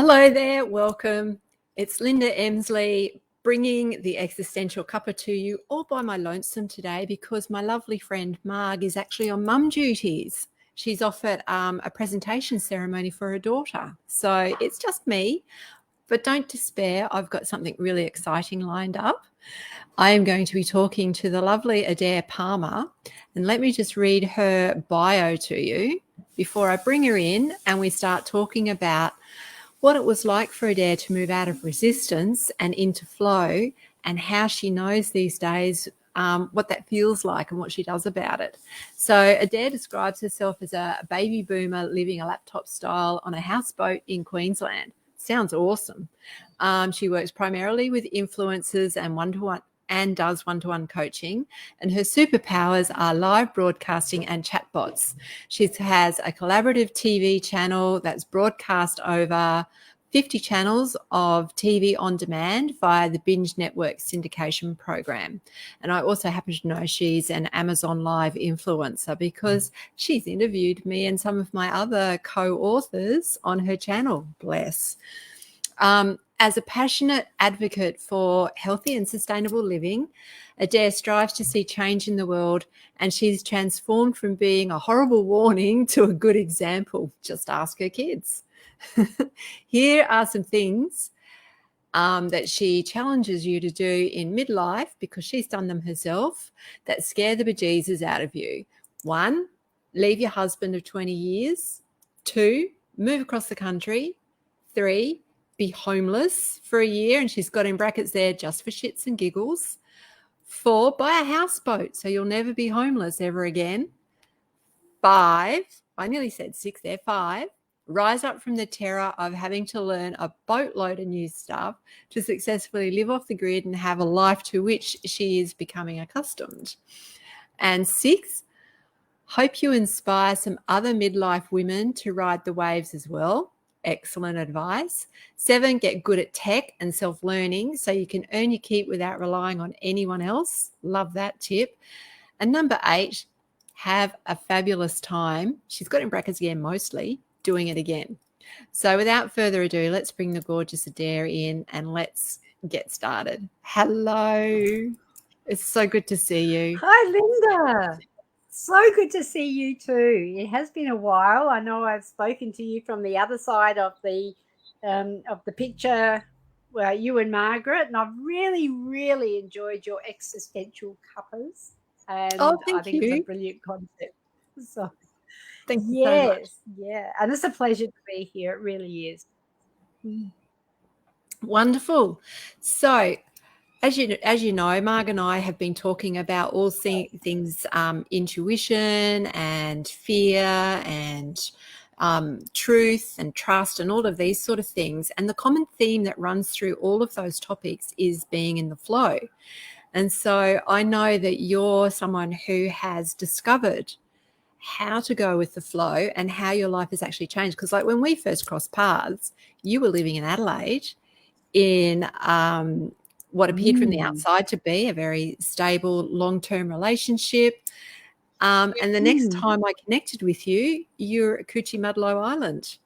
Hello there, welcome. It's 𝓀𝓸𝓬𝓲𝓪 bringing the Existential Cuppa to you all by my lonesome today because my lovely friend Marg is actually on mum duties. She's off at a presentation ceremony for her daughter. So it's just me, but don't despair. I've got something really exciting lined up. I am going to be talking to the lovely Adaire Palmer, and let me just read her bio to you before I bring her in and we start talking about what it was like for Adaire to move out of resistance and into flow, and how she knows these days what that feels like and what she does about it. So Adaire describes herself as a baby boomer living a laptop style on a houseboat in Queensland. Sounds awesome. She works primarily with influencers and does one-to-one coaching, and her superpowers are live broadcasting and chatbots. She has a collaborative TV channel that's broadcast over 50 channels of TV on demand via the Binge Network syndication program. And I also happen to know she's an Amazon Live influencer because she's interviewed me and some of my other co-authors on her channel, bless. As a passionate advocate for healthy and sustainable living, Adaire strives to see change in the world, and she's transformed from being a horrible warning to a good example. Just ask her kids. Here are some things that she challenges you to do in midlife, because she's done them herself, that scare the bejesus out of you. 1, leave your husband of 20 years. 2, move across the country. 3, be homeless for a year, and she's got in brackets there just for shits and giggles. 4, buy a houseboat so you'll never be homeless ever again. 5, I nearly said 6 there. 5, rise up from the terror of having to learn a boatload of new stuff to successfully live off the grid and have a life to which she is becoming accustomed. And 6, hope you inspire some other midlife women to ride the waves as well. Excellent advice. 7, get good at tech and self-learning so you can earn your keep without relying on anyone else. Love that tip. And number 8, have a fabulous time. She's got in brackets again, mostly, doing it again. So without further ado, let's bring the gorgeous Adaire in and let's get started. Hello. It's so good to see you. Hi, Linda. So good to see you too. It has been a while. I know I've spoken to you from the other side of the picture, you and Margaret, and I've really enjoyed your existential cuppas. And I think it's a brilliant concept. So thank you so much. Yeah, and it's a pleasure to be here. It really is. Wonderful. So, as you know, Marg and I have been talking about all things intuition and fear and truth and trust and all of these sort of things. And the common theme that runs through all of those topics is being in the flow. And so I know that you're someone who has discovered how to go with the flow and how your life has actually changed. Because like when we first crossed paths, you were living in Adelaide in what appeared from the outside to be a very stable, long-term relationship. And the next time I connected with you, you're at 𝓀𝓪𝓲𝓽𝓮𝓲 Island.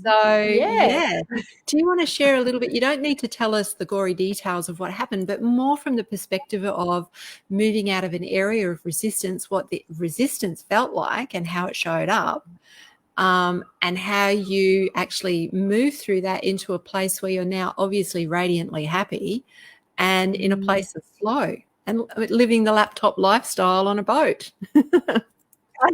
So, yeah. Do you want to share a little bit? You don't need to tell us the gory details of what happened, but more from the perspective of moving out of an area of resistance, what the resistance felt like and how it showed up. And how you actually move through that into a place where you're now obviously radiantly happy and in a place of flow and living the laptop lifestyle on a boat. I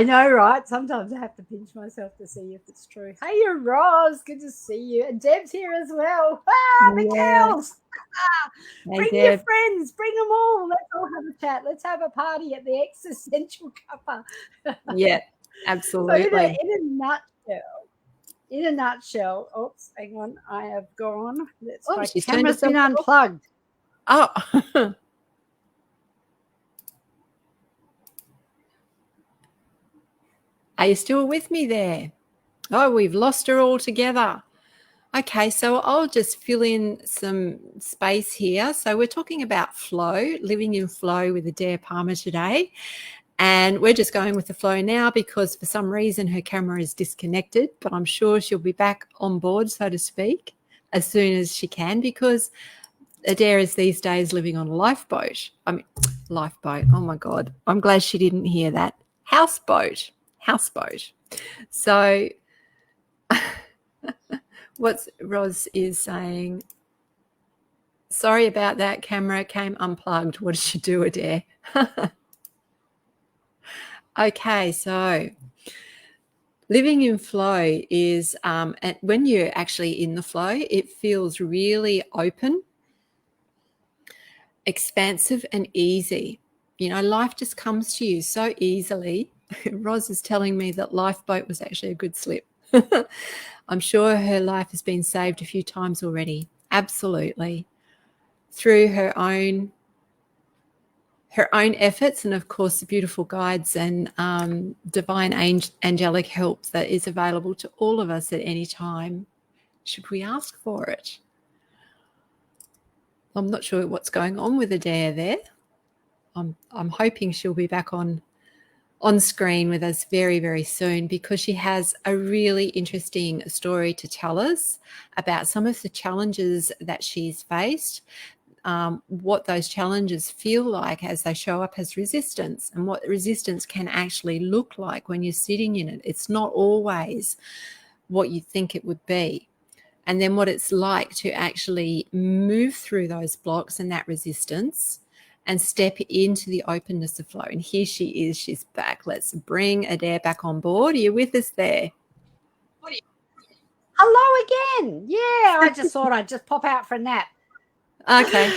know, right? Sometimes I have to pinch myself to see if it's true. Hey, Roz, good to see you. And Deb's here as well. The girls. Bring your friends, bring them all. Let's all have a chat. Let's have a party at the Existential Cuppa. Yeah. Absolutely. So in a nutshell, oops, hang on, I have gone. My camera's been unplugged. Oh. Are you still with me there? Oh, we've lost her altogether. Okay, so I'll just fill in some space here. So we're talking about flow, living in flow with Adaire Palmer today. And we're just going with the flow now because for some reason her camera is disconnected, but I'm sure she'll be back on board, so to speak, as soon as she can, because Adaire is these days living on a lifeboat. I mean, lifeboat. Oh my God. I'm glad she didn't hear that. Houseboat. So what Roz is saying, sorry about that, camera came unplugged. What did you do, Adaire? Okay, so living in flow is, when you're actually in the flow, it feels really open, expansive and easy. You know, life just comes to you so easily. Roz is telling me that lifeboat was actually a good slip. I'm sure her life has been saved a few times already. Absolutely. Through her own efforts and, of course, the beautiful guides and divine angelic help that is available to all of us at any time, should we ask for it. I'm not sure what's going on with Adaire there. I'm hoping she'll be back on screen with us very, very soon, because she has a really interesting story to tell us about some of the challenges that she's faced, what those challenges feel like as they show up as resistance, and what resistance can actually look like when you're sitting in it. It's not always what you think it would be. And then what it's like to actually move through those blocks and that resistance and step into the openness of flow. And here she is. She's back. Let's bring Adaire back on board. Are you with us there? Hello again. Yeah, I just thought I'd just pop out for a nap. Okay.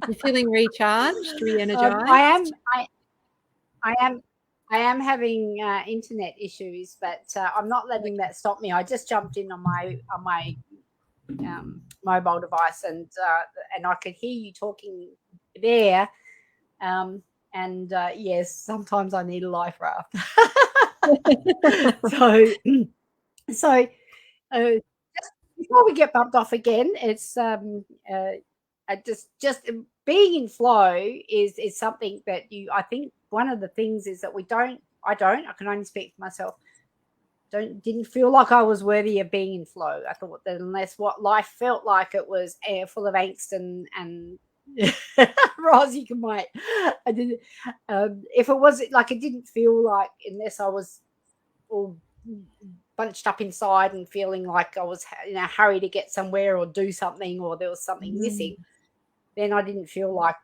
You're feeling recharged, re-energized? I am having internet issues, but I'm not letting that stop me. I just jumped in on my mobile device, and I could hear you talking there. Yes, sometimes I need a life raft. So just before we get bumped off again, it's just being in flow is something that I think one of the things is that I can only speak for myself, didn't feel like I was worthy of being in flow. I thought that unless what life felt like it was full of angst and Roz, you can wait. I didn't. If it was like, it didn't feel like, unless I was all bunched up inside and feeling like I was in a hurry to get somewhere or do something, or there was something missing, then I didn't feel like,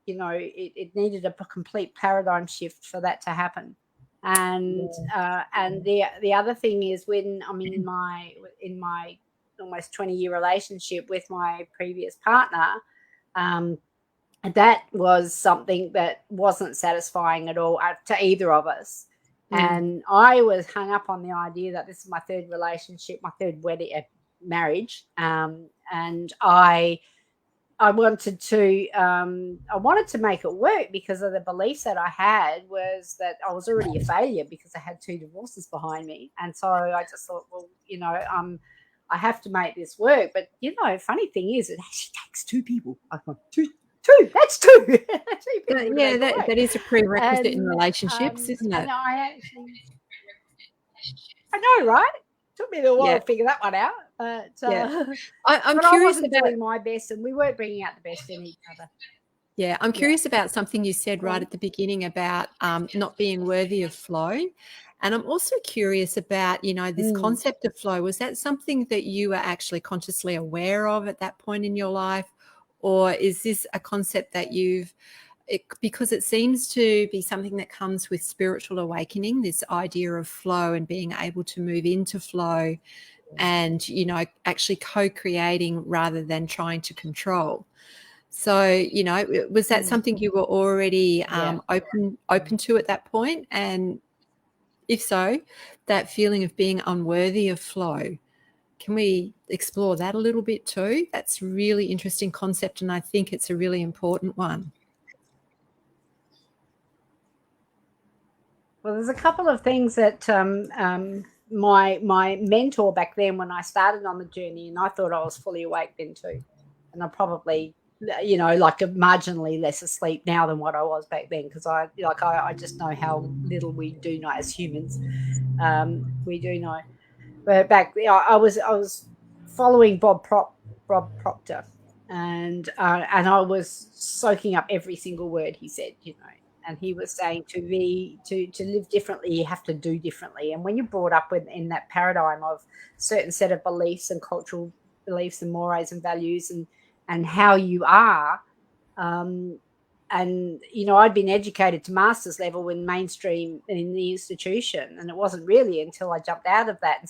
it needed a complete paradigm shift for that to happen. And the other thing is, when I'm in my almost 20-year relationship with my previous partner, that was something that wasn't satisfying at all to either of us. And I was hung up on the idea that this is my third relationship, my third marriage, and I wanted to make it work, because of the beliefs that I had was that I was already a failure because I had 2 divorces behind me. And so I just thought, well, I have to make this work. But, funny thing is, it actually takes 2 people. I've got two. That's 2. 2 people. Yeah, that is a prerequisite in relationships, isn't it? I know, right? Took me a little while to figure that one out. But I'm but curious I wasn't doing my best, and we weren't bringing out the best in each other. Yeah, I'm curious about something you said right at the beginning about not being worthy of flow. And I'm also curious about, this concept of flow. Was that something that you were actually consciously aware of at that point in your life? Or is this a concept that because it seems to be something that comes with spiritual awakening, this idea of flow and being able to move into flow and, actually co-creating rather than trying to control. So, was that something you were already open to at that point? And if so, that feeling of being unworthy of flow, can we explore that a little bit too? That's a really interesting concept, and I think it's a really important one. Well, there's a couple of things that my mentor back then, when I started on the journey, and I thought I was fully awake then too, and I probably you know, like a marginally less asleep now than what I was back then, because I just know how little we do know as humans. We do know, but back I was following Bob Proctor, and I was soaking up every single word he said, you know. And he was saying to live differently, you have to do differently. And when you're brought up in that paradigm of certain set of beliefs and cultural beliefs and mores and values and how you are, and you know, I'd been educated to master's level in mainstream in the institution, and it wasn't really until I jumped out of that and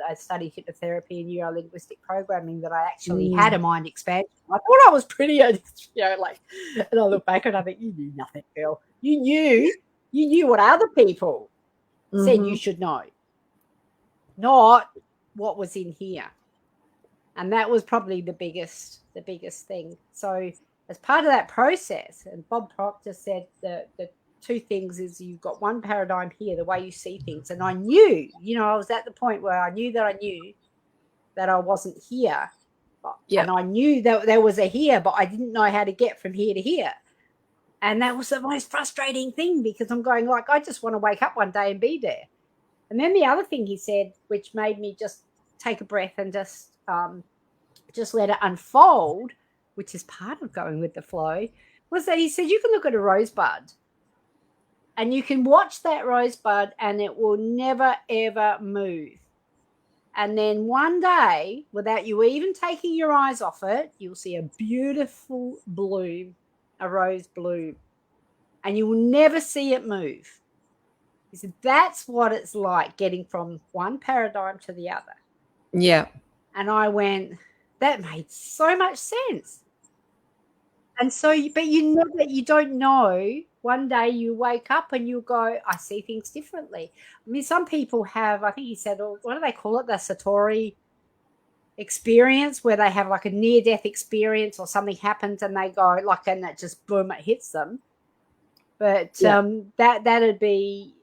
I studied hypnotherapy and neuro-linguistic programming that I actually had a mind expansion. I thought I was pretty, you know, like, and I look back and I think, you knew nothing, girl. You knew what other people said you should know, not what was in here. And that was probably the biggest thing. So as part of that process, and Bob Proctor said the two things is, you've got one paradigm here, the way you see things. And I knew, you know, I was at the point where I knew that I wasn't here. Yep. And I knew that there was a here, but I didn't know how to get from here to here. And that was the most frustrating thing, because I'm going, like, I just want to wake up one day and be there. And then the other thing he said, which made me just take a breath and just let it unfold, which is part of going with the flow, was that he said, you can look at a rosebud and you can watch that rosebud and it will never, ever move. And then one day, without you even taking your eyes off it, you'll see a beautiful bloom, a rose bloom, and you will never see it move. He said, that's what it's like, getting from one paradigm to the other. Yeah. And I went, that made so much sense. And so, but you don't know. One day you wake up and you go, I see things differently. I mean, some people have, I think he said, what do they call it? The 𝓲𝓸𝓬𝓲𝓪 experience, where they have like a near-death experience or something happens and they go like, and that just boom, it hits them. But that'd be,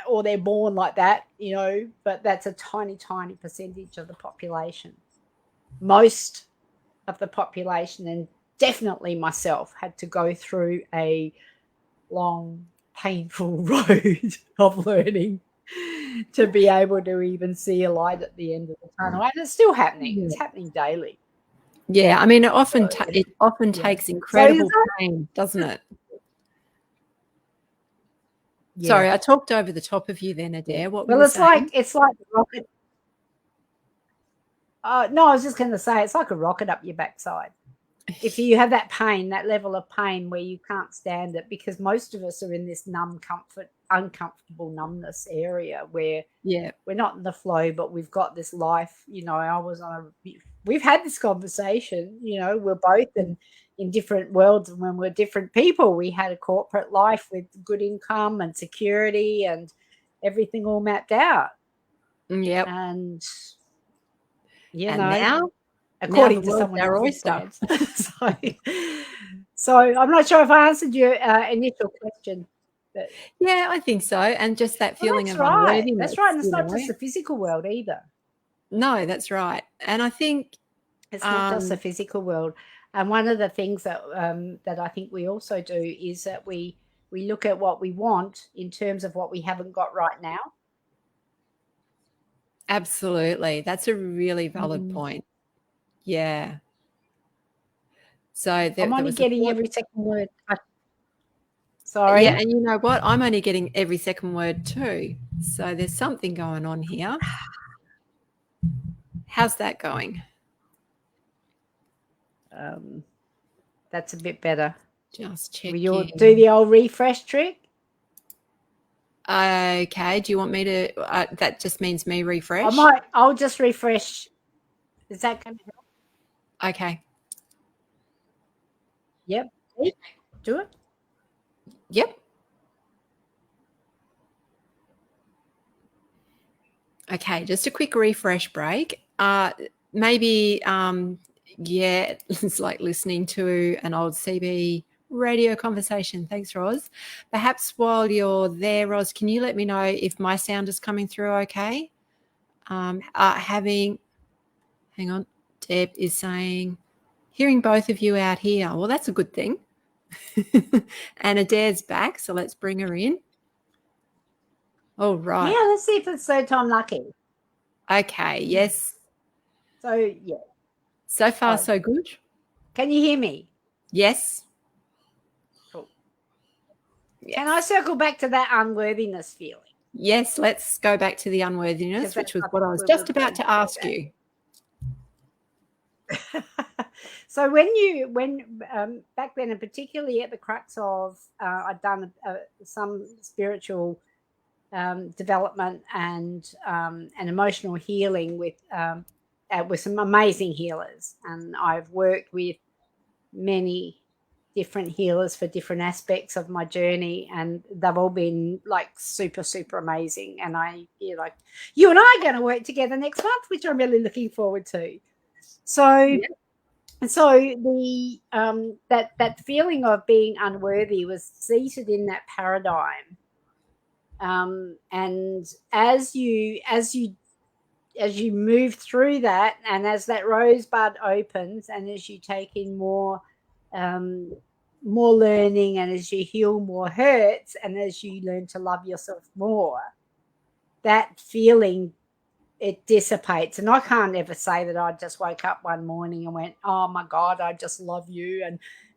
or they're born like that, you know, but that's a tiny, tiny percentage of the population. Most of the population, and definitely myself, had to go through a long, painful road of learning to be able to even see a light at the end of the tunnel. And it's still happening. It's happening daily. Yeah, I mean, it often takes incredible pain, doesn't it? Yeah. Sorry, I talked over the top of you then, Adaire. What were you saying? It's like a rocket. No, I was just going to say, it's like a rocket up your backside. If you have that pain, that level of pain where you can't stand it, because most of us are in this uncomfortable numbness area where we're not in the flow, but we've got this life. You know, we've had this conversation, you know, we're both in different worlds, and when we're different people, we had a corporate life with good income and security and everything all mapped out. Yep. And now, according to someone else's plans. So I'm not sure if I answered your initial question. But yeah, I think so. And just that feeling of unworthiness. That's right. And it's not just the physical world either. No, that's right. And I think it's not just the physical world. And one of the things that that I think we also do is that we look at what we want in terms of what we haven't got right now. Absolutely. That's a really valid point. Yeah. So I'm only getting every second word. Sorry. Yeah, and you know what? I'm only getting every second word too. So there's something going on here. How's that going? That's a bit better. Just checking. Will you do the old refresh trick? Okay. Do you want me to? That just means me refresh. I'll just refresh. Is that going to help? Okay. Yep. Do it. Yep. Okay, just a quick refresh break. Maybe, it's like listening to an old CB radio conversation. Thanks, Roz. Perhaps while you're there, Roz, can you let me know if my sound is coming through okay? Hang on, Deb is saying hearing both of you out here. Well, that's a good thing. And Adaire's back, so let's bring her in. All right. Yeah, let's see if it's 𝓀𝓪𝓬𝓲𝓪. Okay, yes. So, yeah. So far, so good. Can you hear me? Yes. Cool. Yes. Can I circle back to that unworthiness feeling? Yes, let's go back to the unworthiness, which was what I was just about to ask you. So when back then, and particularly at the crux of, I'd done some spiritual development and emotional healing with some amazing healers, and I've worked with many different healers for different aspects of my journey, and they've all been like super amazing. And I feel like you and I are going to work together next month, which I'm really looking forward to. So, yeah. So the that feeling of being unworthy was seated in that paradigm, and as you move through that, and as that rosebud opens, and as you take in more learning, and as you heal more hurts, and as you learn to love yourself more, that feeling, it dissipates. And I can't ever say that I just woke up one morning and went, oh my God, I just love you.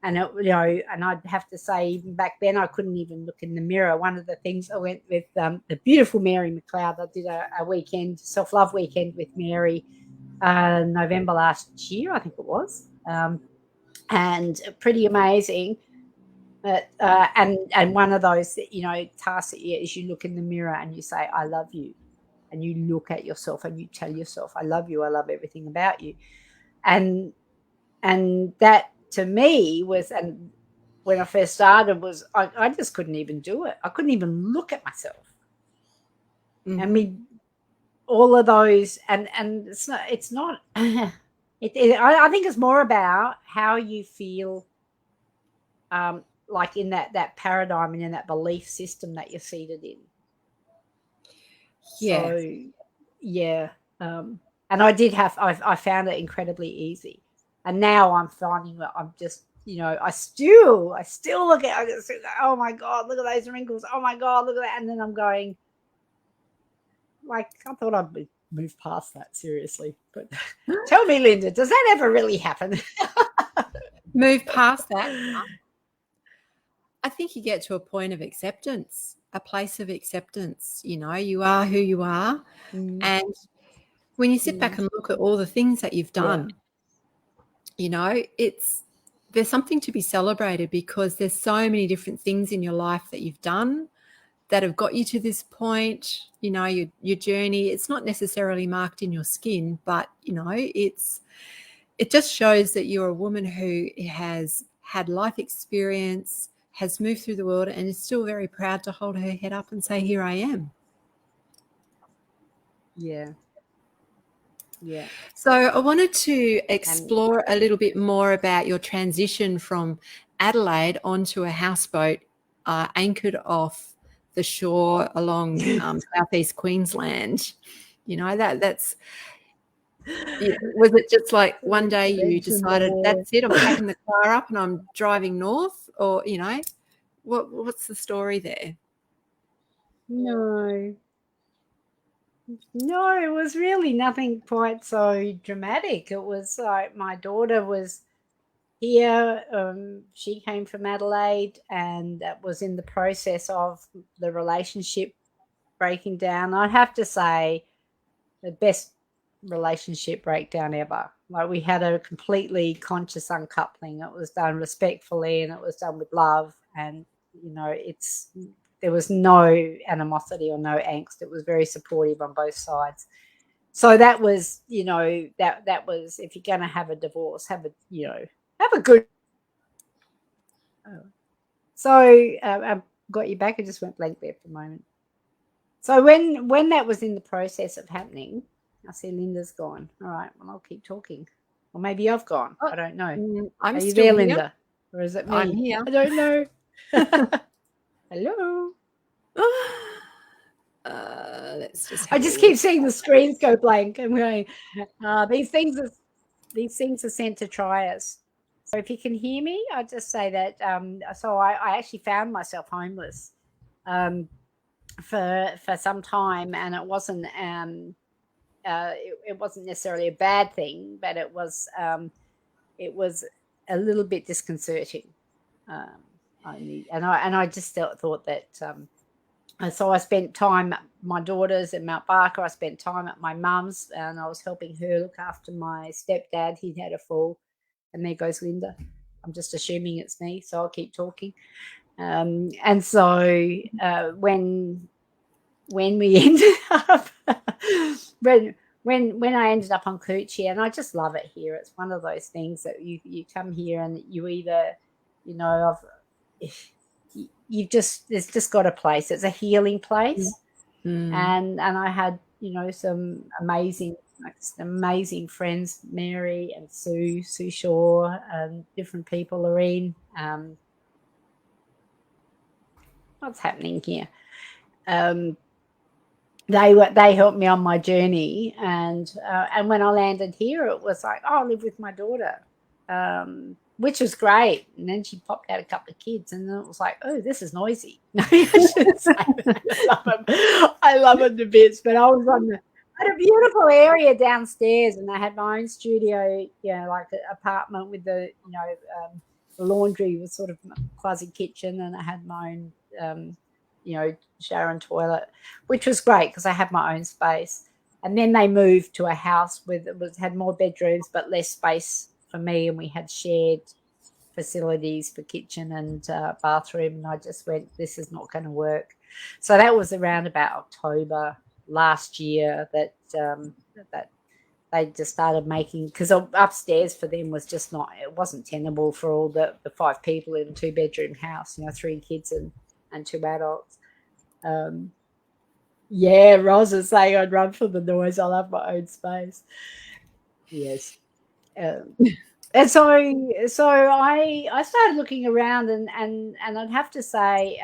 And it, you know, and I'd have to say, even back then, I couldn't even look in the mirror. One of the things, I went with the beautiful Mary McLeod. I did a weekend, self-love weekend with Mary, November last year, I think it was, and pretty amazing. But and one of those, you know, tasks is you look in the mirror and you say, I love you. And you look at yourself and you tell yourself, I love you. I love everything about you. And that to me was, and when I first started, was I just couldn't even do it. I couldn't even look at myself. Mm-hmm. I mean, all of those, and it's not I think it's more about how you feel, like in that paradigm and in that belief system that you're seated in. Yeah. So, yeah. And I found it incredibly easy. And now I'm finding that I'm just, you know, I still look at it, oh my God, look at those wrinkles. Oh my God, look at that. And then I'm going, like, I thought I'd move past that, seriously. But tell me, Linda, does that ever really happen? Move past that? I think you get to a point of acceptance, a place of acceptance. You know, you are who you are. And when you sit back and look at all the things that you've done, you know, there's something to be celebrated, because there's so many different things in your life that you've done that have got you to this point. You know, your journey, it's not necessarily marked in your skin, but, you know, it just shows that you're a woman who has had life experience, has moved through the world, and is still very proud to hold her head up and say, here I am. Yeah. Yeah. So I wanted to explore a little bit more about your transition from Adelaide onto a houseboat anchored off the shore along southeast Queensland. You know, that's, was it just like one day you decided, that's it, I'm packing the car up and I'm driving north? Or, you know, what's the story there? No, it was really nothing quite so dramatic. It was like my daughter was here. She came from Adelaide, and that was in the process of the relationship breaking down. I'd have to say the best relationship breakdown ever. Like, we had a completely conscious uncoupling. It was done respectfully, and it was done with love. And, you know, there was no animosity or no angst. It was very supportive on both sides. So that was, you know, that was, if you're going to have a divorce, have a good. So I got you back. I just went blank there for a moment. So when that was in the process of happening, I see Linda's gone. All right, well, I'll keep talking. Or maybe I've gone. I don't know. Are you there, Linda? Or is it me? I'm here. I don't know. Hello. Let's just. I just keep seeing the screens go blank. I'm going. These things are sent to try us. if you can hear me, I'll just say that so I actually found myself homeless for some time, and it wasn't necessarily a bad thing, but it was a little bit disconcerting. I just thought that so I spent time at my daughter's in Mount Barker. I spent time at my mum's, and I was helping her look after my stepdad. He'd had a fall, and there goes Linda. I'm just assuming it's me, so I'll keep talking. And so when we ended up when I ended up on 𝓐𝓭𝓪𝓲𝓪, and I just love it here. It's one of those things that you come here and you either, there's just got a place. It's a healing place. And I had, some amazing friends, Mary and Sue Shaw, and different people, Lorraine. What's happening here? They helped me on my journey, and when I landed here, it was like, oh, I live with my daughter, which was great. And then she popped out a couple of kids, and then it was like, oh, this is noisy. No, I shouldn't say that. I love them to bits, but I was at a beautiful area downstairs, and I had my own studio, like an apartment with the laundry was sort of quasi kitchen, and I had my own shower and toilet, which was great because I had my own space. And then they moved to a house had more bedrooms but less space for me, and we had shared facilities for kitchen and bathroom, and I just went, this is not going to work. So that was around about October last year that they just started making, because upstairs for them was just not, it wasn't tenable for all the 5 people in a 2-bedroom house, 3 kids and 2 adults. Yeah, Roz is saying I'd run for the noise. I'll have my own space. Yes. And so I started looking around, and I'd have to say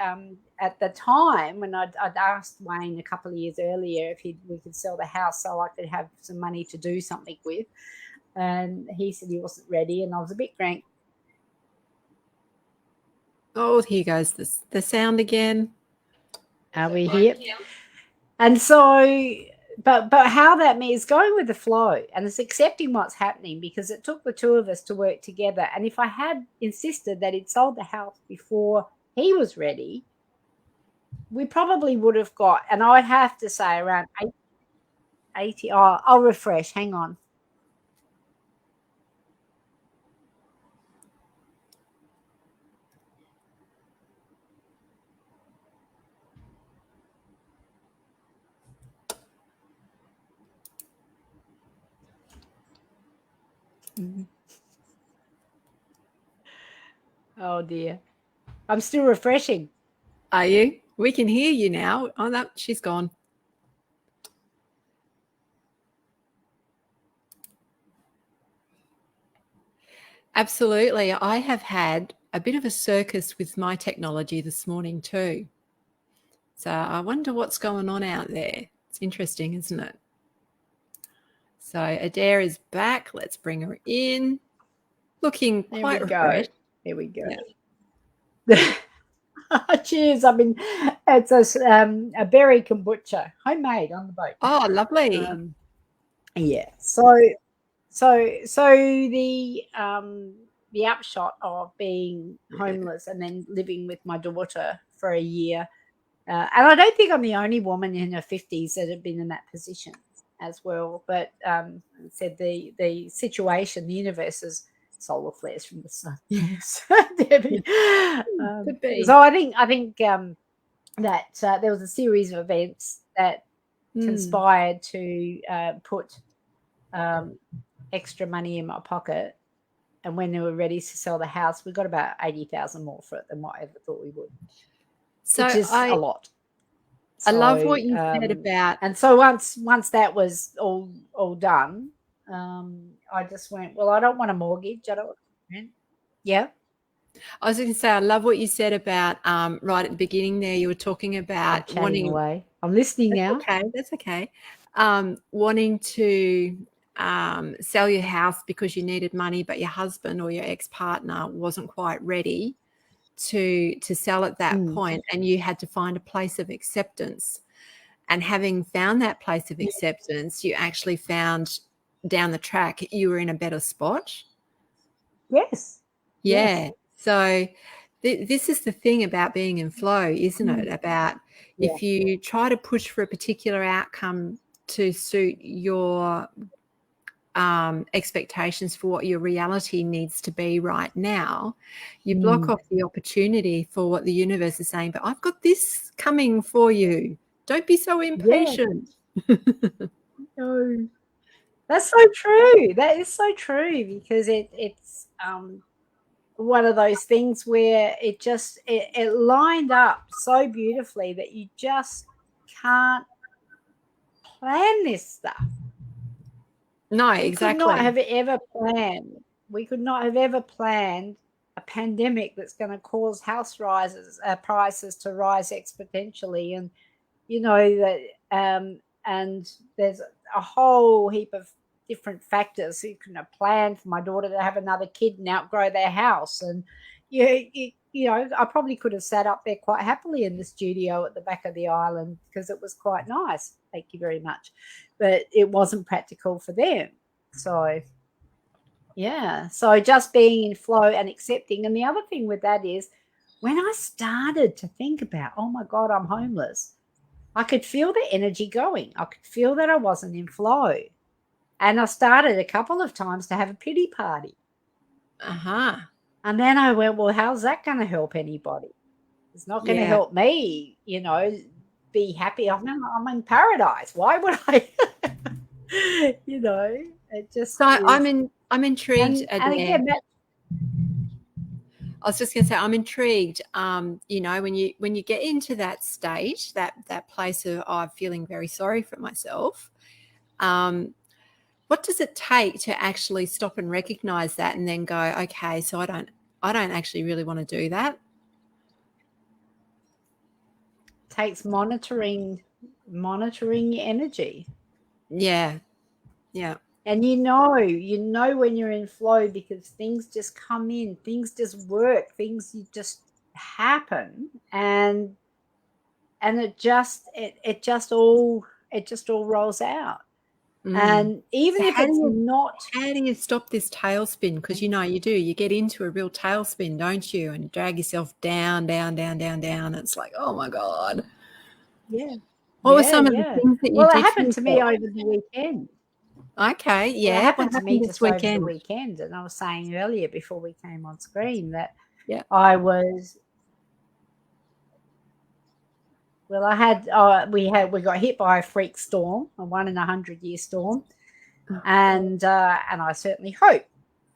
at the time when I'd asked Wayne a couple of years earlier if we could sell the house so I could have some money to do something with, and he said he wasn't ready, and I was a bit cranky. Oh, here goes the sound again. Are we here? And so, but how that means going with the flow, and it's accepting what's happening, because it took the 2 of us to work together. And if I had insisted that he'd sold the house before he was ready, we probably would have got, and I would have to say around 80. Oh, I'll refresh. Hang on. Oh dear, I'm still refreshing. Are you? We can hear you now. Oh, no, she's gone. Absolutely. I have had a bit of a circus with my technology this morning too. So I wonder what's going on out there. It's interesting, isn't it? So Adaire is back. Let's bring her in. Looking quite refreshed. There we go. Yeah. Cheers. I mean, it's a berry kombucha, homemade on the boat. Oh, lovely. Yeah. So the upshot of being homeless and then living with my daughter for a year, and I don't think I'm the only woman in her 50s that had been in that position as well. But said the situation, the universe is solar flares from the sun. Yes, Debbie. Could be. So I think that there was a series of events that conspired to put extra money in my pocket, and when they were ready to sell the house, we got about 80,000 more for it than what I ever thought we would. So which is a lot. I love what you said about, and so once that was all done, I just went, well, I don't want a mortgage. I don't want rent. Yeah. I was going to say, I love what you said about right at the beginning there. You were talking about wanting away. I'm listening now. Okay, that's okay. Wanting to sell your house because you needed money, but your husband or your ex-partner wasn't quite ready to sell at that point, and you had to find a place of acceptance. And having found that place of acceptance, you actually found down the track you were in a better spot. Yes. Yeah. Yes. So this is the thing about being in flow, isn't it? About if you try to push for a particular outcome to suit your expectations for what your reality needs to be right now, you block off the opportunity for what the universe is saying, but I've got this coming for you. Don't be so impatient. No. That's so true. That is so true, because it's one of those things where it lined up so beautifully that you just can't plan this stuff. No, We exactly. could not have ever planned. We could not have ever planned a pandemic that's going to cause house prices to rise exponentially, and and there's a whole heap of different factors. You couldn't have planned for my daughter to have another kid and outgrow their house, and I probably could have sat up there quite happily in the studio at the back of the island because it was quite nice. Thank you very much. But it wasn't practical for them. So, yeah. So just being in flow and accepting. And the other thing with that is when I started to think about, oh my God, I'm homeless, I could feel the energy going. I could feel that I wasn't in flow. And I started a couple of times to have a pity party. And then I went, well, how's that going to help anybody? It's not going to help me, be happy. I'm in paradise. Why would I? It just. So I'm intrigued. And again, I was just going to say, I'm intrigued. When you get into that stage, that place of feeling very sorry for myself, what does it take to actually stop and recognize that, and then go, okay, so I don't actually really want to do that? Takes monitoring your energy. Yeah. And you know when you're in flow, because things just come in, things just work, things just happen, and it just all rolls out. And even if it's not, how do you stop this tailspin? Because you get into a real tailspin, don't you? And drag yourself down. It's like, oh my God. Yeah. What were some of the things that you did? Well, it happened to me over the weekend. Okay, yeah. Well, it happened to me this just over the weekend, and I was saying earlier before we came on screen that I was. Well, we got hit by a freak storm, a 1 in 100-year storm, and I certainly hope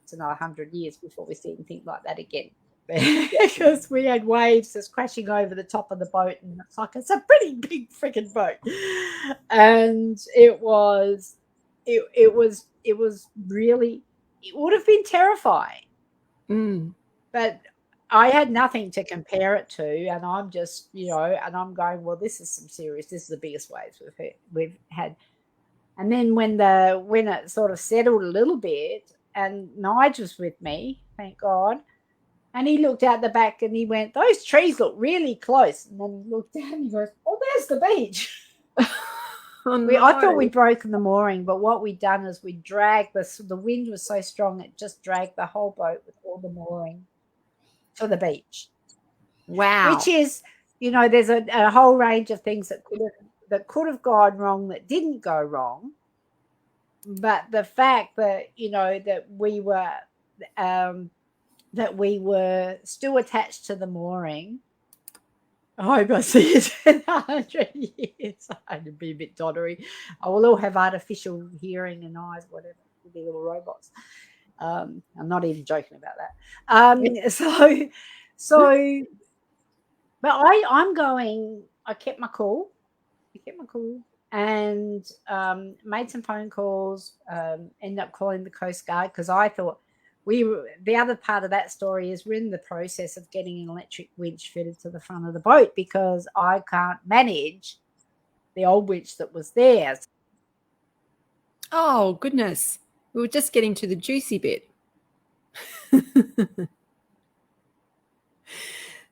it's another 100 years before we see anything like that again, because we had waves just crashing over the top of the boat, and it's a pretty big freaking boat, and it was really, it would have been terrifying, but I had nothing to compare it to, and I'm just, and I'm going, well, this is the biggest waves we've had. And then when it sort of settled a little bit, and Nige was with me, thank God, and he looked out the back and he went, those trees look really close. And then he looked down and he goes, oh, there's the beach. Oh, no. I thought we'd broken the mooring, but what we'd done is we dragged the wind was so strong it just dragged the whole boat with all the mooring to the beach. Wow. Which is, there's a whole range of things that could have gone wrong that didn't go wrong. But the fact that, that we were still attached to the mooring. I hope I see it in 100 years. I'd be a bit doddery. I will all have artificial hearing and eyes, whatever, with the little robots. I'm not even joking about that. But I'm going. I kept my cool. And made some phone calls. Ended up calling the Coast Guard because I thought the other part of that story is we're in the process of getting an electric winch fitted to the front of the boat because I can't manage the old winch that was there. Oh, goodness. We were just getting to the juicy bit.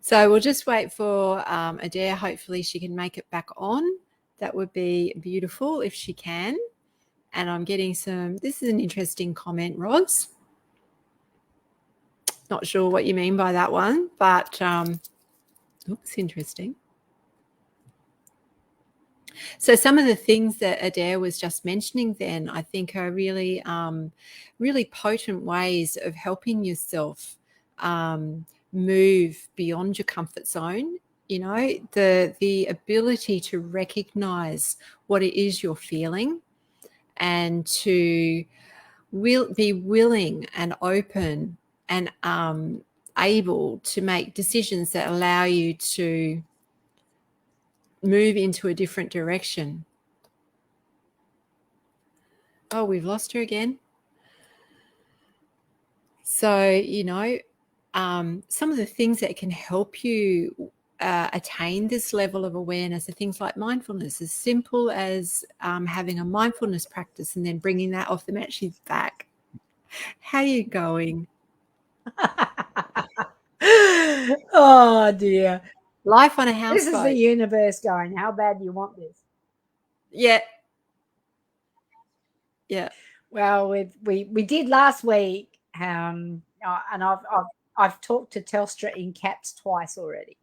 So we'll just wait for Adaire. Hopefully she can make it back on. That would be beautiful if she can. And I'm getting some, this is an interesting comment, Roz. Not sure what you mean by that one, but looks interesting. So some of the things that Adaire was just mentioning then, I think are really, really potent ways of helping yourself move beyond your comfort zone. You know, the ability to recognize what it is you're feeling and to be willing and open and able to make decisions that allow you to move into a different direction. Oh, we've lost her again. So, you know, some of the things that can help you attain this level of awareness are things like mindfulness, as simple as having a mindfulness practice and then bringing that off the mat. She's back. How are you going? Oh, dear. Life on a houseboat. This is the universe going, how bad do you want this? Yeah. Yeah. Well, we did last week, and I've talked to Telstra in caps twice already.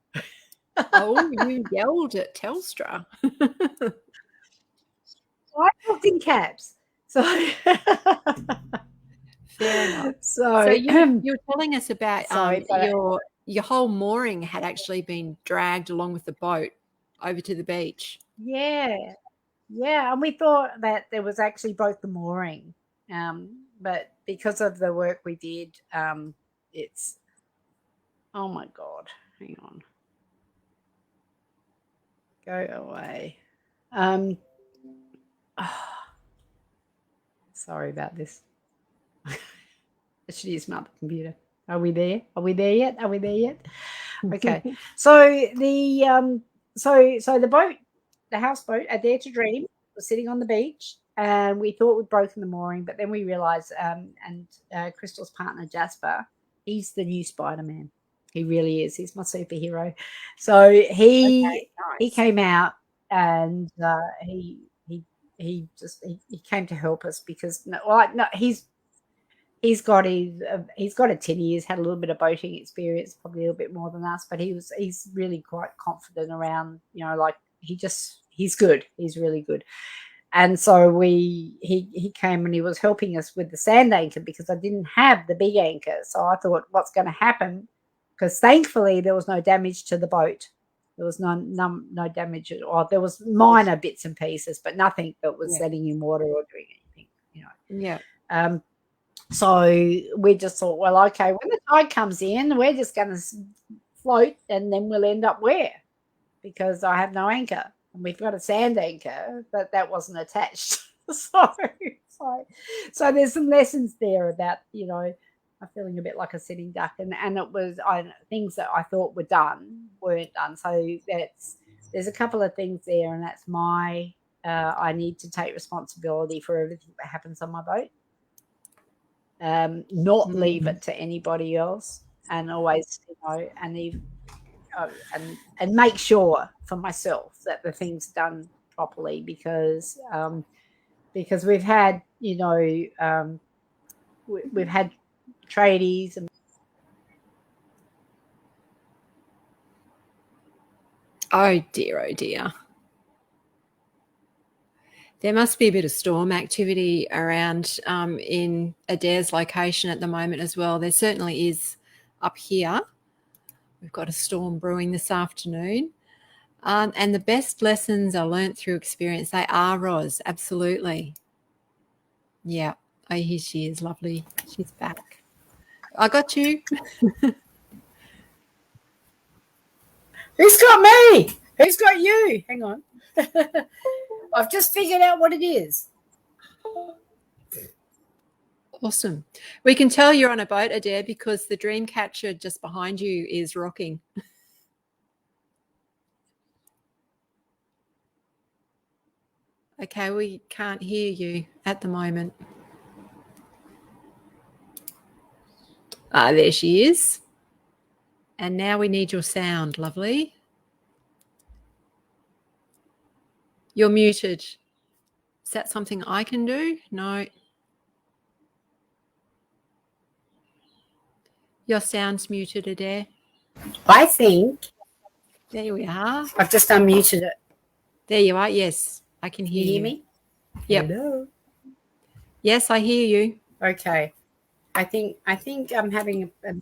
Oh, you yelled at Telstra. I talked in caps. So fair enough. So you're telling us about sorry, your whole mooring had actually been dragged along with the boat over to the beach. Yeah. Yeah, and we thought that there was actually both the mooring, but because of the work we did, it's, oh my God, hang on. Go away. Sorry about this. I should use my other computer. Are we there? Are we there yet? Are we there yet? Okay. So the so the boat, the houseboat, Adaire to Dream, was sitting on the beach, and we thought we'd broken the mooring, but then we realised, Crystal's partner Jasper, he's the new Spider-Man. He really is. He's my superhero. So he came out, and he came to help us because he's got a tinny. He's had a little bit of boating experience, probably a little bit more than us, but he's really quite confident around, you know, like he's good. He's really good. And so he came and he was helping us with the sand anchor because I didn't have the big anchor. So I thought, what's going to happen? Because thankfully there was no damage to the boat. There was no damage, or there was minor bits and pieces, but nothing that was setting in water or doing anything, you know. Yeah. So we just thought, well, okay, when the tide comes in, we're just going to float, and then we'll end up where? Because I have no anchor, and we've got a sand anchor, but that wasn't attached. So there's some lessons there about, you know, I'm feeling a bit like a sitting duck, and it was things that I thought were done weren't done. So there's a couple of things there, and that's I need to take responsibility for everything that happens on my boat. Not leave it to anybody else, and always, you know, and make sure for myself that the thing's done properly, because we've had, you know, we've had tradies and oh dear. There must be a bit of storm activity around in Adaire's location at the moment as well. There certainly is up here. We've got a storm brewing this afternoon. And the best lessons are learnt through experience. They are, Roz, absolutely. Yeah. Oh, here she is, lovely. She's back. I got you. Who's got me? Who's got you? Hang on. I've just figured out what it is. Awesome. We can tell you're on a boat, Adaire, because the dream catcher just behind you is rocking. Okay, we can't hear you at the moment. Ah, there she is. And now we need your sound, lovely. You're muted. Is that something I can do? No. Your sound's muted, Adaire. I think. There we are. I've just unmuted it. There you are. Yes, I can hear you. You hear me? Yep. Hello. Yes, I hear you. Okay. I think I'm having a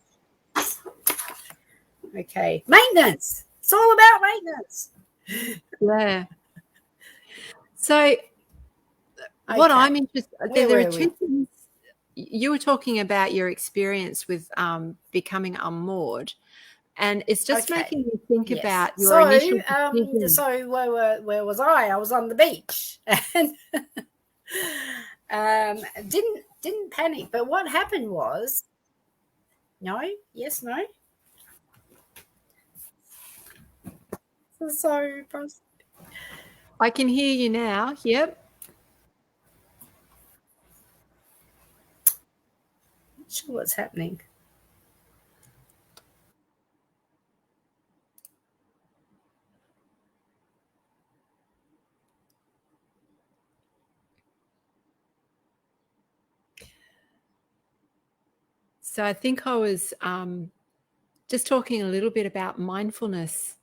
okay. Maintenance. It's all about maintenance. Yeah. So what I'm interested, there are two things. You were talking about your experience with becoming unmoored, and it's just making me think about your initial decision. So where was I? I was on the beach and didn't panic. But what happened was, no, yes, no. So I can hear you now. Yep. Not sure what's happening. So I think I was just talking a little bit about mindfulness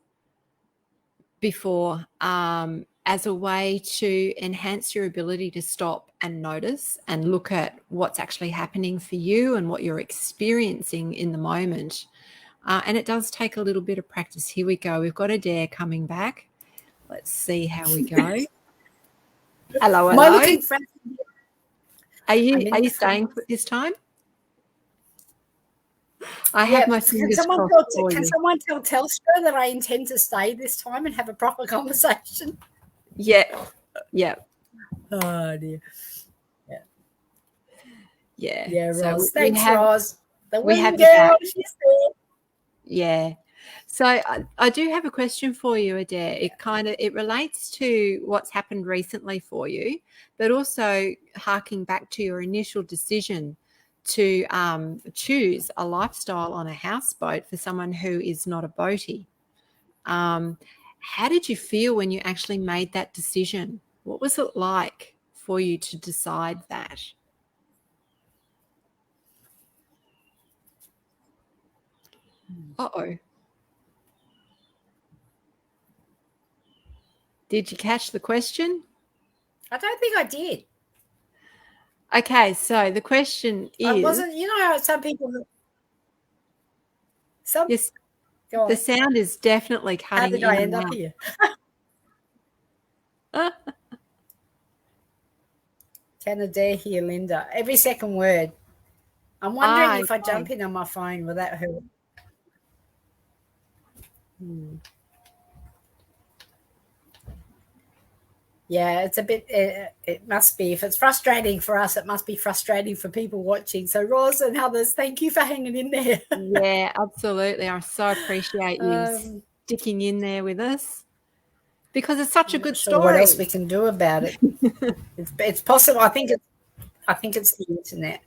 before as a way to enhance your ability to stop and notice and look at what's actually happening for you and what you're experiencing in the moment. And it does take a little bit of practice. Here we go. We've got Adaire coming back. Let's see how we go. Hello, hello. Are you staying this time? I have my fingers crossed for you. Can someone tell Telstra that I intend to stay this time and have a proper conversation? Yeah. Yeah. Oh, dear. Yeah. Yeah, Roz. So thanks, Roz. The we have girl, she's there. Yeah. So I do have a question for you, Adaire. It relates to what's happened recently for you, but also harking back to your initial decision to choose a lifestyle on a houseboat for someone who is not a boatie. How did you feel when you actually made that decision? What was it like for you to decide that? Uh-oh. Did you catch the question? I don't think I did. Okay, so the question is... I wasn't, you know how some people... Yes, the sound is definitely cutting in. How did I end up here? Can Adaire hear Linda? Every second word. I'm wondering if I jump in on my phone, will that hurt? Yeah, it's a bit, it must be. If it's frustrating for us, it must be frustrating for people watching. So, Roz and others, thank you for hanging in there. Yeah, absolutely. I so appreciate you sticking in there with us because it's such a good story. What else we can do about it? It's possible. I think it's the internet.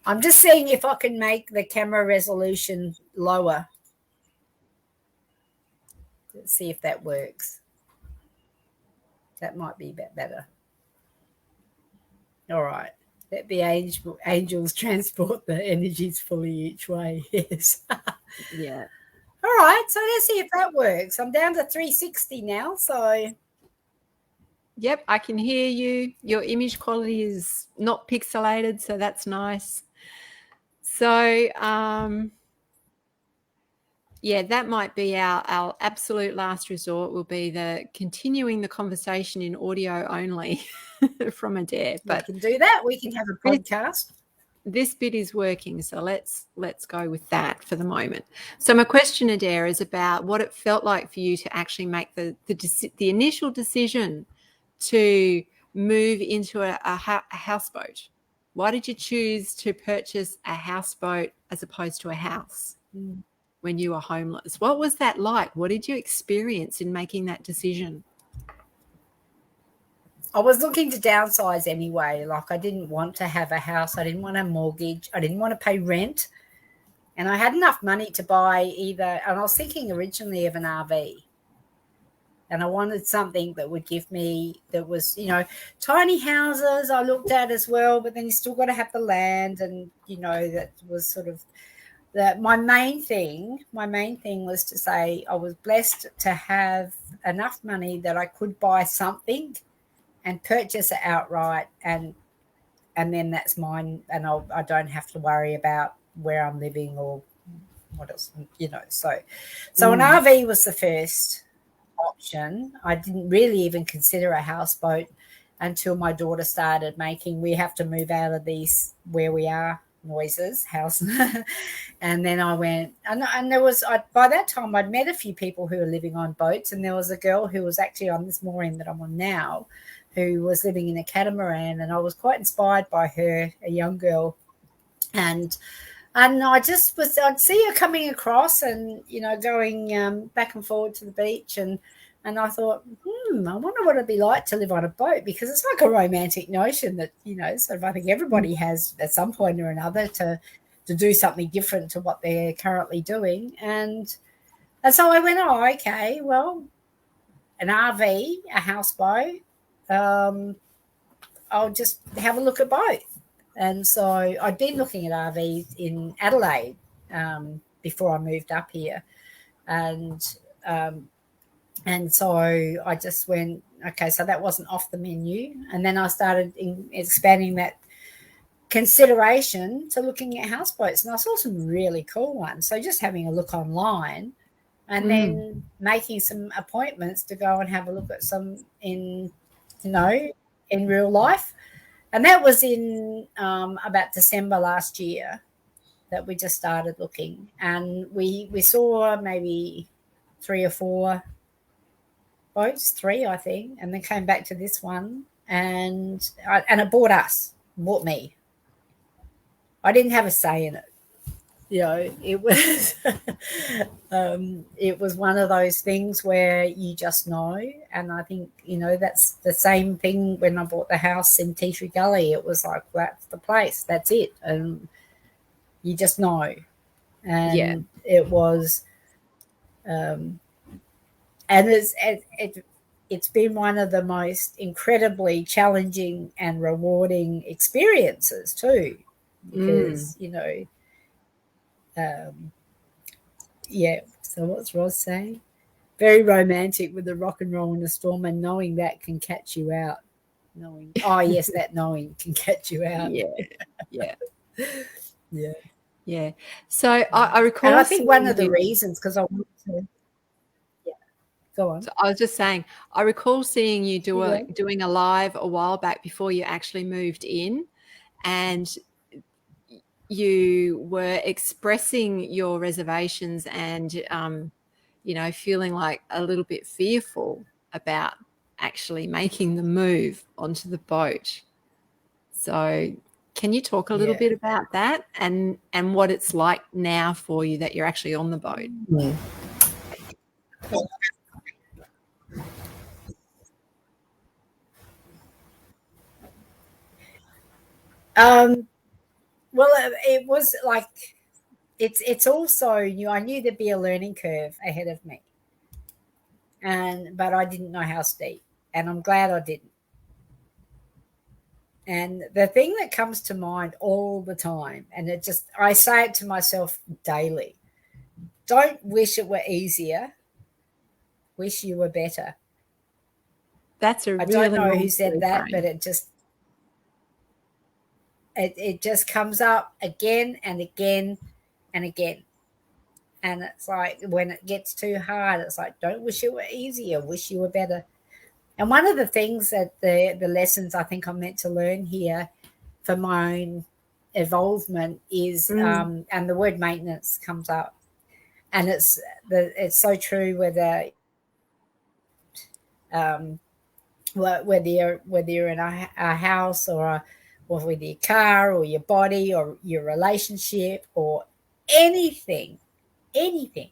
I'm just seeing if I can make the camera resolution lower. Let's see if that works. That might be a bit better. All right. Let the angels transport the energies fully each way. Yes. Yeah. All right. So let's see if that works. I'm down to 360 now. So. Yep, I can hear you. Your image quality is not pixelated, so that's nice. So, yeah, that might be our absolute last resort, will be continuing the conversation in audio only from Adaire. But we can do that. We can have a podcast. This bit is working, so let's go with that for the moment. So my question, Adaire, is about what it felt like for you to actually make the initial decision to move into a houseboat. Why did you choose to purchase a houseboat as opposed to a house? when you were homeless. What was that like? What did you experience in making that decision? I was looking to downsize anyway. Like, I didn't want to have a house. I didn't want a mortgage. I didn't want to pay rent. And I had enough money to buy either, and I was thinking originally of an RV. And I wanted something that would give me, that was, you know, tiny houses I looked at as well, but then you still got to have the land. And, you know, that was sort of my main thing was to say I was blessed to have enough money that I could buy something and purchase it outright, and then that's mine, and I don't have to worry about where I'm living or what else, you know. So an RV was the first option. I didn't really even consider a houseboat until my daughter started making, we have to move out of these where we are noises house. And then I went, and there was, by that time I'd met a few people who were living on boats, and there was a girl who was actually on this mooring that I'm on now, who was living in a catamaran, and I was quite inspired by her, a young girl. And I just was, I'd see her coming across and, you know, going back and forward to the beach, and I thought, I wonder what it'd be like to live on a boat, because it's like a romantic notion that, you know, sort of I think everybody has at some point or another to do something different to what they're currently doing. And so I went, oh, okay, well, an RV, a houseboat, I'll just have a look at both. And so I'd been looking at RVs in Adelaide before I moved up here. And so I just went, okay, so that wasn't off the menu. And then I started expanding that consideration to looking at houseboats. And I saw some really cool ones. So just having a look online and then making some appointments to go and have a look at some in, you know, in real life. And that was in about December last year that we just started looking. And we saw maybe 3 or 4 boats, 3, I think, and then came back to this one. And it bought me. I didn't have a say in it. You know, it was it was one of those things where you just know. And I think, you know, that's the same thing when I bought the house in Tea Gully. It was like, that's the place, that's it, and you just know. And it was and it's been one of the most incredibly challenging and rewarding experiences too, because you know, so what's Roz saying? Very romantic with the rock and roll in a storm, and knowing that can catch you out. That knowing can catch you out. Yeah. So I recall, and I think one of the reasons, because I want to, go on. So I was just saying, I recall seeing you doing a live a while back before you actually moved in, and you were expressing your reservations and, you know, feeling like a little bit fearful about actually making the move onto the boat. So can you talk a little bit about that and what it's like now for you that you're actually on the boat? Well, it was like, it's also, I knew there'd be a learning curve ahead of me, but I didn't know how steep, and I'm glad I didn't. And the thing that comes to mind all the time, and I say it to myself daily: don't wish it were easier, wish you were better. That's a really, I don't know who said that, but it just comes up again and again and again. And it's like, when it gets too hard, it's like, don't wish it were easier, wish you were better. And one of the things that the lessons I think I'm meant to learn here for my own evolvement is, and the word maintenance comes up, and it's so true whether you're in a house or with your car or your body or your relationship or anything. anything.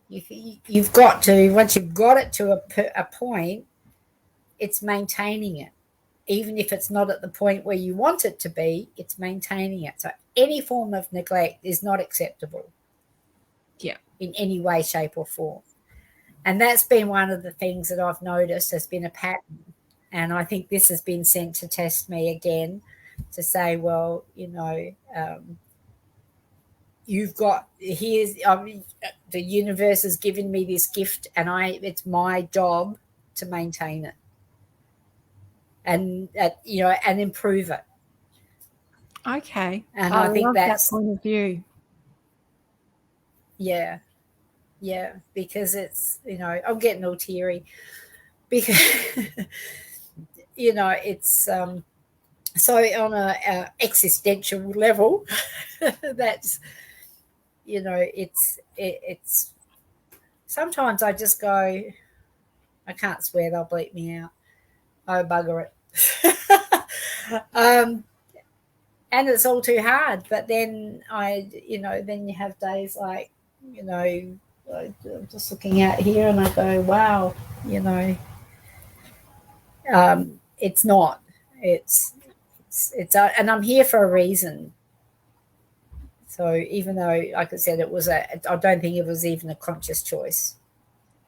You've got to, once you've got it to a point, it's maintaining it. Even if it's not at the point where you want it to be, it's maintaining it. So any form of neglect is not acceptable. Yeah. In any way, shape or form. And that's been one of the things that I've noticed has been a pattern. And I think this has been sent to test me again to say, well, you've got, here's, the universe has given me this gift and it's my job to maintain it and, and improve it. Okay. And I think love that's that point of view. Yeah. Yeah. Because it's, I'm getting all teary because, it's, so on a existential level, that's, it's sometimes I just go, I can't swear, they'll bleep me out. Oh, bugger it. And it's all too hard. But then then you have days like, I'm just looking out here and I go, wow, it's not. It's and I'm here for a reason. So even though, like I said, I don't think it was even a conscious choice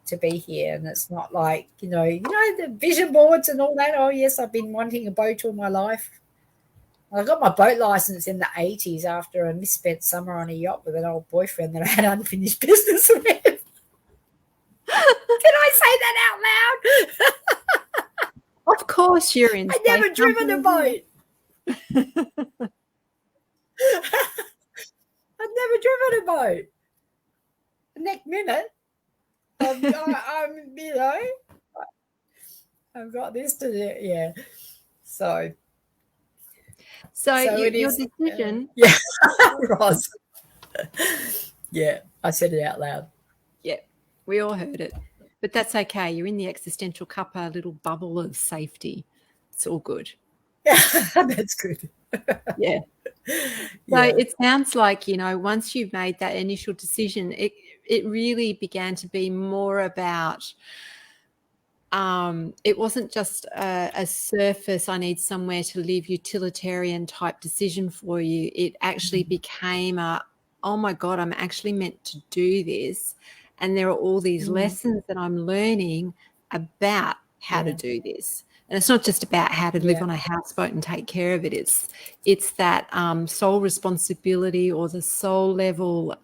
to be here. And it's not like, the vision boards and all that. Oh, yes, I've been wanting a boat all my life. I got my boat license in the 80s after a misspent summer on a yacht with an old boyfriend that I had unfinished business with. Did I say that out loud? Of course you're in. I'd never driven a boat. I've never driven a boat. The next minute, I've got this to do. Yeah. So your is, decision. Yeah, Roz. Yeah, I said it out loud. Yeah, we all heard it. But that's okay. You're in the Existential Cuppa little bubble of safety. It's all good. Yeah, that's good. Yeah. So it sounds like, once you've made that initial decision, it really began to be more about, it wasn't just a surface, I need somewhere to live, utilitarian type decision for you. It actually became oh my God, I'm actually meant to do this. And there are all these lessons that I'm learning about how to do this. And it's not just about how to live on a houseboat and take care of it. It's that soul responsibility or the soul level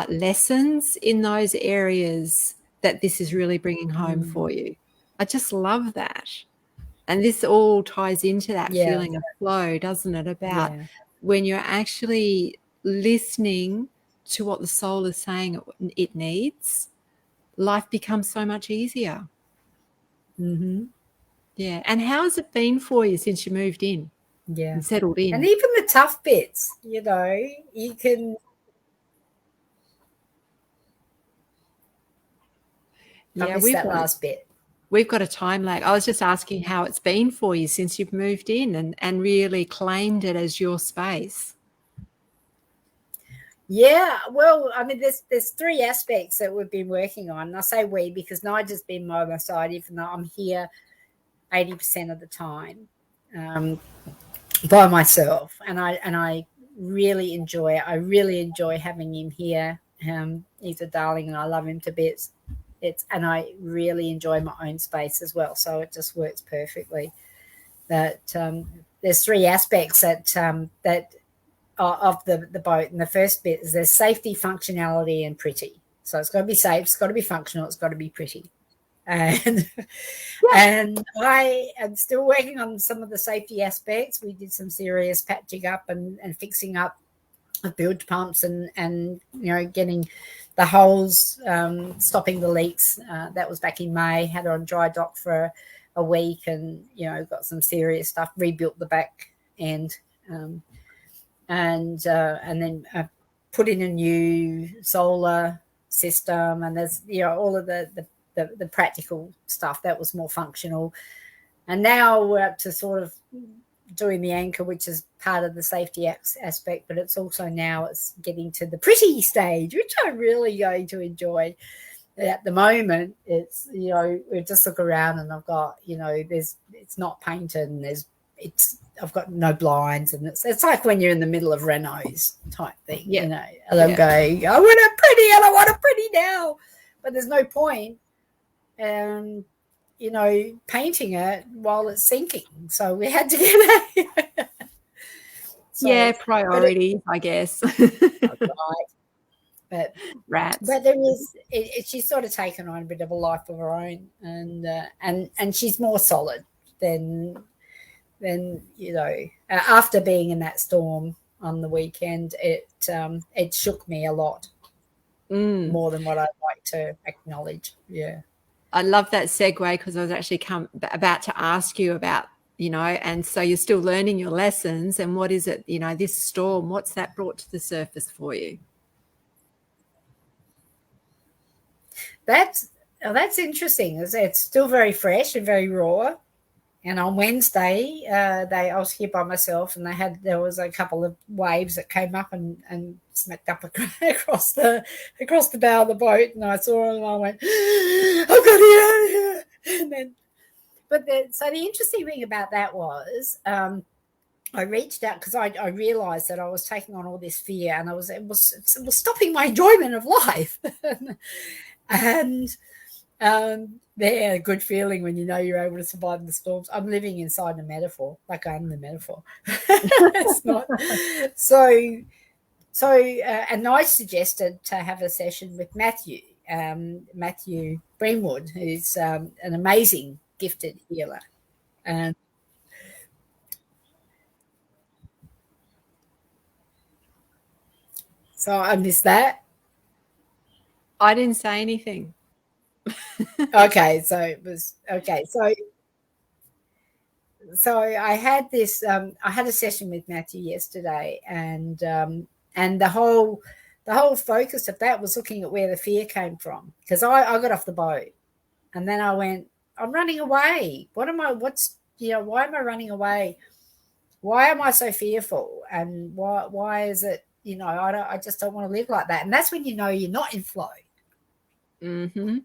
lessons in those areas that this is really bringing home for you. I just love that. And this all ties into that feeling of flow, doesn't it? About when you're actually listening to what the soul is saying it needs, life becomes so much easier. Mm-hmm. Yeah. And how has it been for you since you moved in? Yeah. And settled in? And even the tough bits, you can. I missed that last bit. We've got a time lag. I was just asking how it's been for you since you've moved in and really claimed it as your space. Yeah, well, I mean, there's three aspects that we've been working on. And I say we because Nigel's been by my side, even though I'm here 80% of the time by myself. And I really enjoy it. I really enjoy having him here. He's a darling and I love him to bits. And I really enjoy my own space as well. So it just works perfectly. That there's three aspects that of the boat. And the first bit is there's safety, functionality, and pretty. So it's got to be safe, it's got to be functional, it's got to be pretty. And and I am still working on some of the safety aspects. We did some serious patching up and fixing up of bilge pumps and getting the holes, stopping the leaks. That was back in May. Had her on dry dock for a week and got some serious stuff. Rebuilt the back end. And then put in a new solar system, and there's all of the practical stuff that was more functional. And now we're up to sort of doing the anchor, which is part of the safety aspect, but it's also now it's getting to the pretty stage, which I'm really going to enjoy. At the moment, it's, you know, we just look around and I've got, you know, it's not painted and I've got no blinds, and it's like when you're in the middle of renos type thing, you know, and I'm going, I want it pretty and I want it pretty now, but there's no point, you know, painting it while it's sinking. So we had to get priorities, I guess. Right. But rats. But there is, she's sort of taken on a bit of a life of her own, and she's more solid than you know. After being in that storm on the weekend, it shook me a lot more than what I'd like to acknowledge. Yeah, I love that segue, because I was actually about to ask you about, you know, and so you're still learning your lessons, and what is it, you know, this storm, what's that brought to the surface for you? That's interesting. It's still very fresh and very raw. And on Wednesday, I was here by myself, and there was a couple of waves that came up and smacked up across the bow of the boat, and I saw it and I went, I've got to get out of here. And then, so the interesting thing about that was, I reached out because I realised that I was taking on all this fear, and it was stopping my enjoyment of life. And a good feeling when you know you're able to survive the storms. I'm living inside a metaphor, like I'm the metaphor. It's not. So, and I suggested to have a session with Matthew Greenwood, who's an amazing, gifted healer. And so I missed that. I didn't say anything. Okay, so it was okay. So I had this. I had a session with Matthew yesterday, and the whole focus of that was looking at where the fear came from. Because I got off the boat, and then I went, I'm running away. Why am I running away? Why am I so fearful? And why is it? You know, I just don't want to live like that. And that's when you know you're not in flow. Mm-hmm.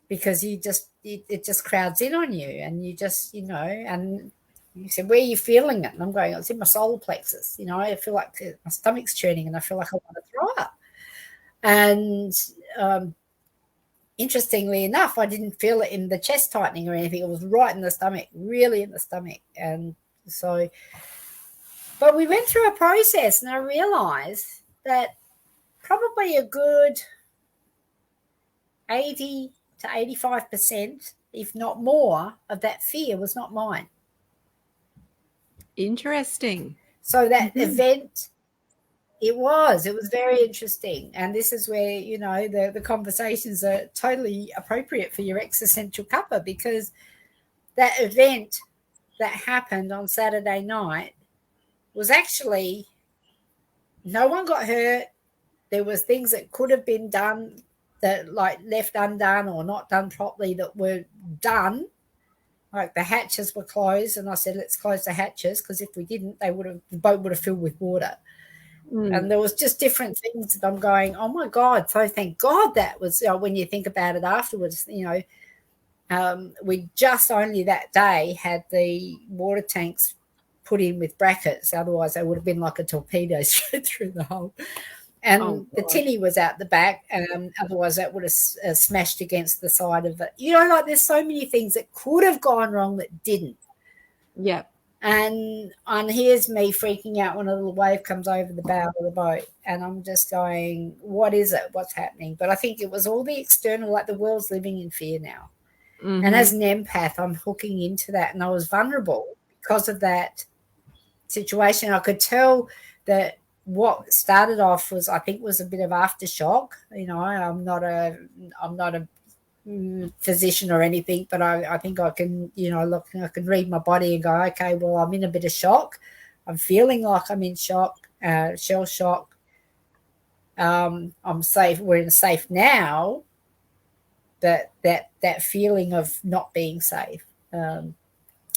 Because it just crowds in on you, and you just, you know, and you said, where are you feeling it? And I'm going, it's in my solar plexus. You know, I feel like my stomach's churning and I feel like I want to throw up. And interestingly enough, I didn't feel it in the chest tightening or anything. It was right in the stomach, really in the stomach. And so, but we went through a process, and I realized that probably a good 80 to 85%, if not more, of that fear was not mine. Interesting. So that event, it was very interesting. And this is where, you know, the conversations are totally appropriate for your Existential Cuppa, because that event that happened on Saturday night was actually, no one got hurt. There was things that could have been done that, like, left undone or not done properly, that were done. Like the hatches were closed, and I said, let's close the hatches, because if we didn't, the boat would have filled with water. And there was just different things that I'm going, oh my God. So thank God that was, when you think about it afterwards, you know, we just only that day had the water tanks put in with brackets. Otherwise they would have been like a torpedo straight through the hole. And the tinny was out the back, otherwise that would have smashed against the side of it. You know, like, there's so many things that could have gone wrong that didn't. Yeah. And here's me freaking out when a little wave comes over the bow of the boat, and I'm just going, what is it? What's happening? But I think it was all the external, like the world's living in fear now. Mm-hmm. And as an empath, I'm hooking into that, and I was vulnerable because of that situation. I could tell that what started off was, I think, was a bit of aftershock. You know, I'm not a physician or anything, but I think I can, you know, look, I can read my body and go, okay, well, I'm in a bit of shock. I'm feeling like I'm in shock, shell shock. I'm safe. We're safe now, but that feeling of not being safe. And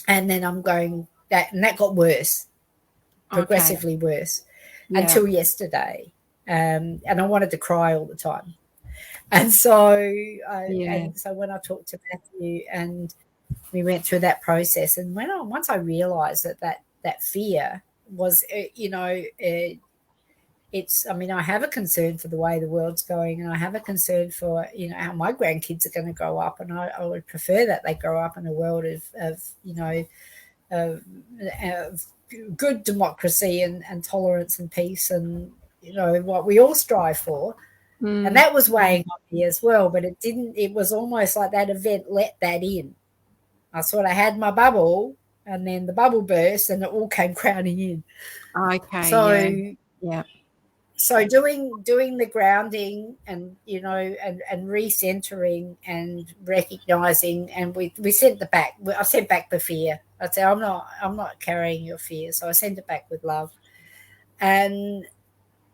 then I'm going, that got worse, progressively Okay. worse, Yeah. until yesterday. And I wanted to cry all the time. And so Yeah. when I talked to Matthew and we went through that process, and once I realized that fear was, it's, I mean, I have a concern for the way the world's going, and I have a concern for, how my grandkids are going to grow up, and I would prefer that they grow up in a world of good democracy and tolerance and peace, and what we all strive for. And that was weighing on me as well, but it was almost like that event let that in. I sort of had my bubble, and then the bubble burst and it all came crowding in. Okay. So yeah. So doing the grounding and and recentering and recognizing, and we sent the back. I sent back the fear. I said, I'm not carrying your fear, so I sent it back with love, and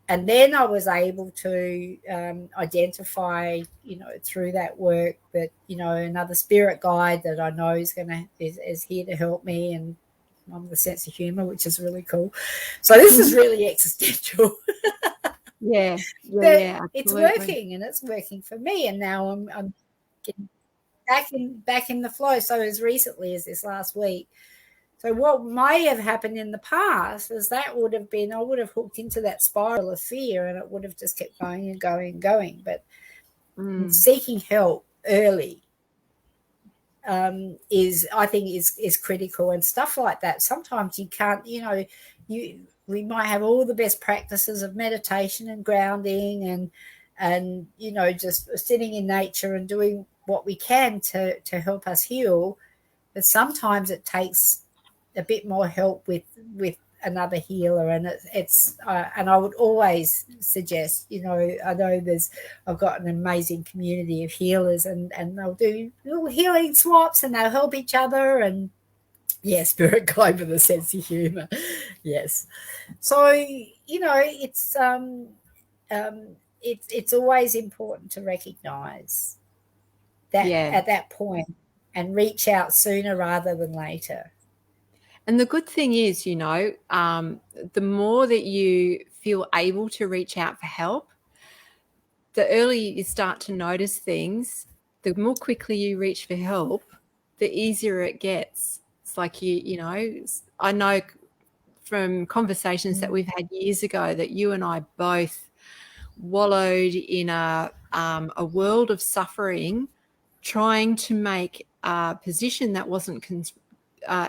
then I was able to identify, through that work that another spirit guide that I know is here to help me, and I'm the sense of humor, which is really cool. So this is really existential. Yeah. But it's working, and it's working for me. And now I'm getting back in the flow. So as recently as this last week. So what may have happened in the past is that would have been, I would have hooked into that spiral of fear, and it would have just kept going and going and going. But seeking help early I think is critical, and stuff like that. Sometimes you can't, we might have all the best practices of meditation and grounding and just sitting in nature and doing what we can to help us heal, but sometimes it takes a bit more help with another healer, and it's and I would always suggest, I know I've got an amazing community of healers, and they'll do little healing swaps, and they'll help each other, and spirit guide with a sense of humor. Yes. So it's always important to recognize that at that point and reach out sooner rather than later. And the good thing is, the more that you feel able to reach out for help, the earlier you start to notice things, the more quickly you reach for help, the easier it gets. It's like, I know from conversations that we've had years ago that you and I both wallowed in a world of suffering, trying to make a position that wasn't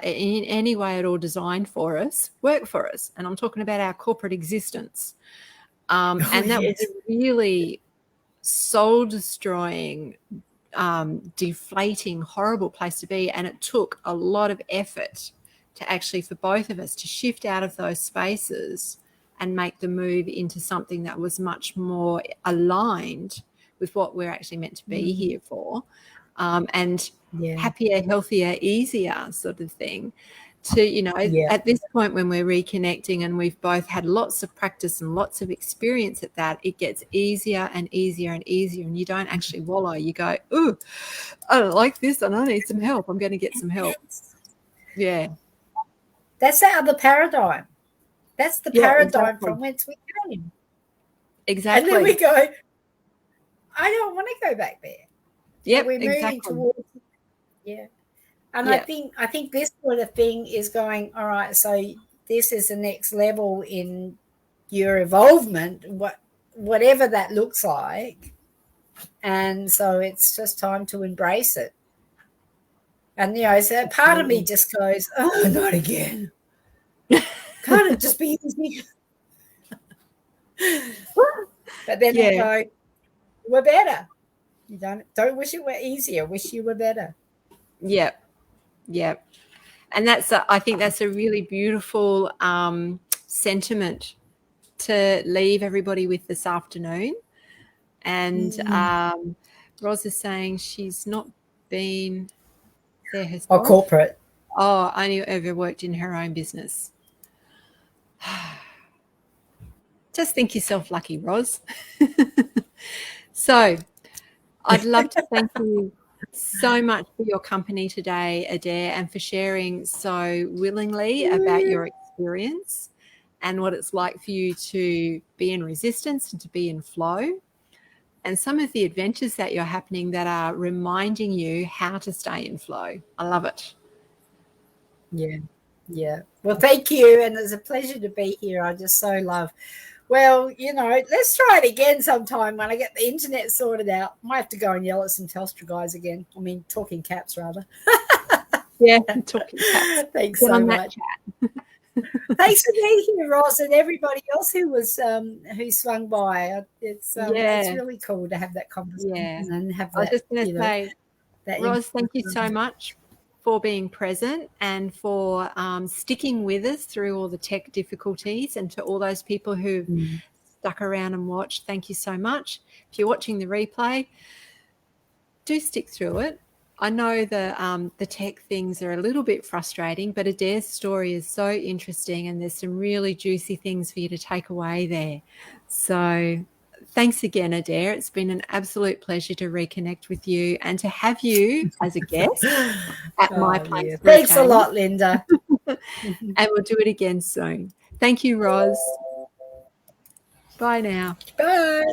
in any way at all designed for us work for us. And I'm talking about our corporate existence. And that was a really soul-destroying, deflating, horrible place to be. And it took a lot of effort to actually, for both of us, to shift out of those spaces and make the move into something that was much more aligned with what we're actually meant to be here for. And happier, healthier, easier sort of thing. To, at this point when we're reconnecting and we've both had lots of practice and lots of experience at that, it gets easier and easier and easier, and you don't actually wallow. You go, ooh, I don't like this and I need some help. I'm going to get some help. Yeah. That's the other paradigm. That's the paradigm from whence we came. Exactly. And then we go, I don't want to go back there. Yeah, we're moving towards. And I think this sort of thing is going, all right, so this is the next level in your evolvement, whatever that looks like. And so it's just time to embrace it. And, so part of me just goes, oh, not again. Can't it just be easy? But then I go, we're better. You don't wish it were easier. Wish you were better. Yeah. And I think that's a really beautiful sentiment to leave everybody with this afternoon. And Ros is saying she's not been there herself. Or corporate. Oh, only ever worked in her own business. Just think yourself lucky, Ros. So I'd love to thank you so much for your company today, Adaire, and for sharing so willingly about your experience and what it's like for you to be in resistance and to be in flow, and some of the adventures that you're happening that are reminding you how to stay in flow. I love it. Yeah. Yeah. Well, thank you. And it's a pleasure to be here. I just so love. Well, let's try it again sometime when I get the internet sorted out. Might have to go and yell at some Telstra guys again. I mean, talking caps, rather. Yeah, talking caps. Thanks so much. Thanks for being here, Ross, and everybody else who swung by. It's really cool to have that conversation and have that. I was just going to say, Roz, thank you so much for being present and for sticking with us through all the tech difficulties, and to all those people who've stuck around and watched, thank you so much. If you're watching the replay, do stick through it. I know the tech things are a little bit frustrating, but Adaire's story is so interesting and there's some really juicy things for you to take away there. So thanks again, Adaire. It's been an absolute pleasure to reconnect with you and to have you as a guest at my place. Thanks a lot, Linda. And we'll do it again soon. Thank you, Roz. Bye now. Bye.